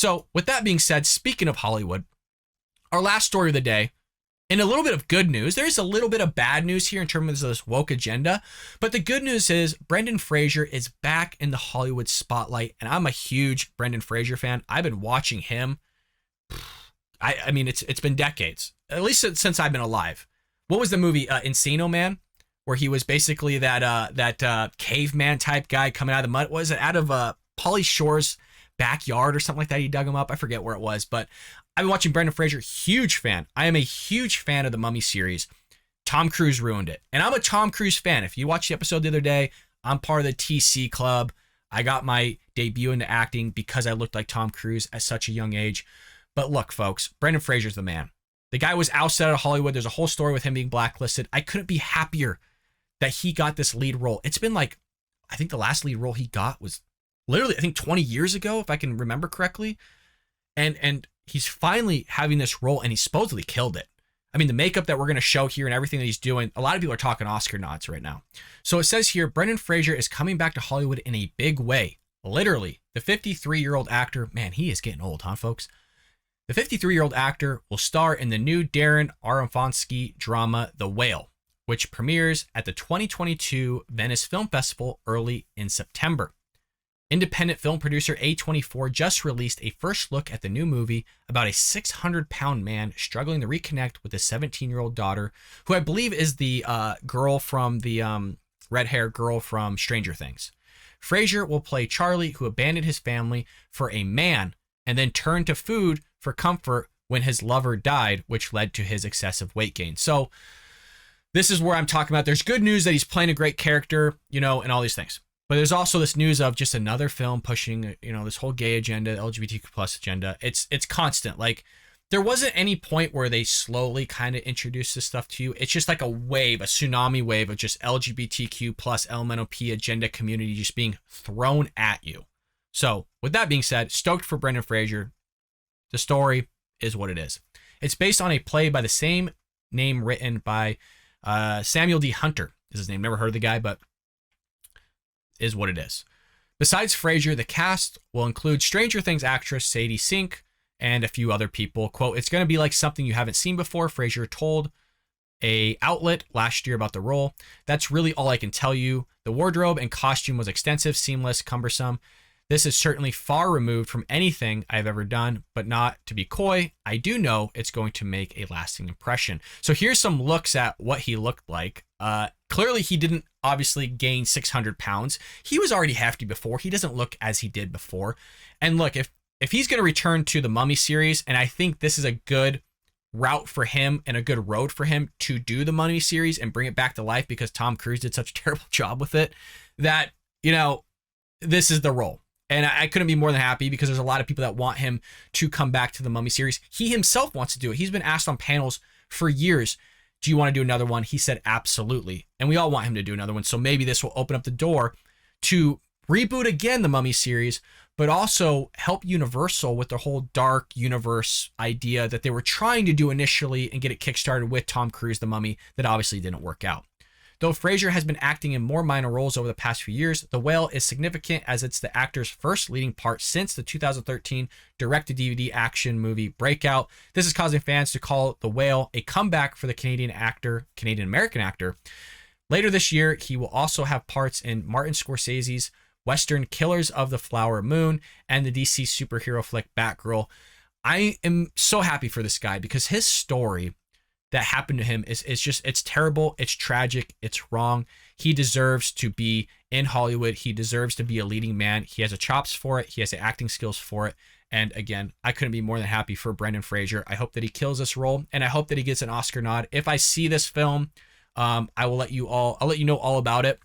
So with that being said, speaking of Hollywood, our last story of the day, and a little bit of good news. There's a little bit of bad news here in terms of this woke agenda, but the good news is Brendan Fraser is back in the Hollywood spotlight, and I'm a huge Brendan Fraser fan. I've been watching him. I mean, it's been decades, at least since I've been alive. What was the movie Encino Man, where he was basically that caveman type guy coming out of the mud? Was it out of Pauly Shore's backyard or something like that? He dug him up. I forget where it was, but I've been watching Brendan Fraser. Huge fan. I am a huge fan of the Mummy series. Tom Cruise ruined it, and I'm a Tom Cruise fan. If you watched the episode the other day, I'm part of the TC Club. I got my debut into acting because I looked like Tom Cruise at such a young age. But look, folks, Brendan Fraser's the man. The guy was ousted out of Hollywood. There's a whole story with him being blacklisted. I couldn't be happier that he got this lead role. It's been like, I think the last lead role he got was literally, I think 20 years ago, if I can remember correctly. And he's finally having this role, and he supposedly killed it. I mean, the makeup that we're going to show here and everything that he's doing, a lot of people are talking Oscar nods right now. So it says here, Brendan Fraser is coming back to Hollywood in a big way. Literally, the 53-year-old actor, man, he is getting old, huh, folks? The 53-year-old actor will star in the new Darren Aronofsky drama, The Whale, which premieres at the 2022 Venice Film Festival early in September. Independent film producer A24 just released a first look at the new movie about a 600-pound man struggling to reconnect with his 17-year-old daughter, who I believe is the girl from the red-haired girl from Stranger Things. Fraser will play Charlie, who abandoned his family for a man and then turned to food for comfort when his lover died, which led to his excessive weight gain. So this is where I'm talking about. There's good news that he's playing a great character, and all these things. But there's also this news of just another film pushing, this whole gay agenda, LGBTQ plus agenda. It's constant. Like, there wasn't any point where they slowly kind of introduced this stuff to you. It's just like a wave, a tsunami wave of just LGBTQ plus LMNOP agenda community just being thrown at you. So with that being said, stoked for Brendan Fraser. The story is what it is. It's based on a play by the same name written by Samuel D. Hunter is his name. Never heard of the guy, but is what it is. Besides Fraser, the cast will include Stranger Things actress Sadie Sink and a few other people. Quote, "It's going to be like something you haven't seen before," Fraser told a outlet last year about the role. "That's really all I can tell you. The wardrobe and costume was extensive, seamless, cumbersome. This is certainly far removed from anything I've ever done, but not to be coy, I do know it's going to make a lasting impression." So here's some looks at what he looked like. Clearly he didn't obviously gain 600 pounds. He was already hefty before. He doesn't look as he did before. And look, if he's going to return to the Mummy series, and I think this is a good route for him and a good road for him to do the Mummy series and bring it back to life, because Tom Cruise did such a terrible job with it, that, this is the role. And I couldn't be more than happy, because there's a lot of people that want him to come back to the Mummy series. He himself wants to do it. He's been asked on panels for years, do you want to do another one? He said, absolutely. And we all want him to do another one. So maybe this will open up the door to reboot again the Mummy series, but also help Universal with the whole dark universe idea that they were trying to do initially and get it kickstarted with Tom Cruise, the Mummy, that obviously didn't work out. Though Fraser has been acting in more minor roles over the past few years, The Whale is significant as it's the actor's first leading part since the 2013 direct-to-DVD action movie Breakout. This is causing fans to call The Whale a comeback for the Canadian-American actor. Later this year, he will also have parts in Martin Scorsese's Western Killers of the Flower Moon and the DC superhero flick Batgirl. I am so happy for this guy, because his story that happened to him is just, it's terrible, it's tragic, it's wrong. He deserves to be in Hollywood. He deserves to be a leading man. He has the chops for it. He has the acting skills for it. And again, I couldn't be more than happy for Brendan Fraser. I hope that he kills this role, and I hope that he gets an Oscar nod. If I see this film, I'll let you know all about it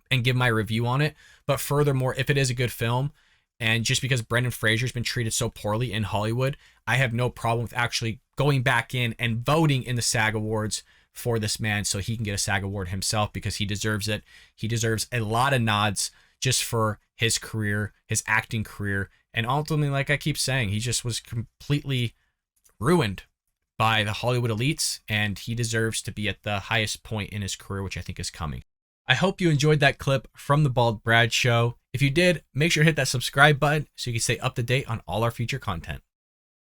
and give my review on it. But furthermore, if it is a good film, and just because Brendan Fraser's been treated so poorly in Hollywood, I have no problem with actually going back in and voting in the SAG Awards for this man so he can get a SAG Award himself, because he deserves it. He deserves a lot of nods just for his career, his acting career. And ultimately, like I keep saying, he just was completely ruined by the Hollywood elites, and he deserves to be at the highest point in his career, which I think is coming. I hope you enjoyed that clip from the Bald Brad Show. If you did, make sure to hit that subscribe button so you can stay up to date on all our future content.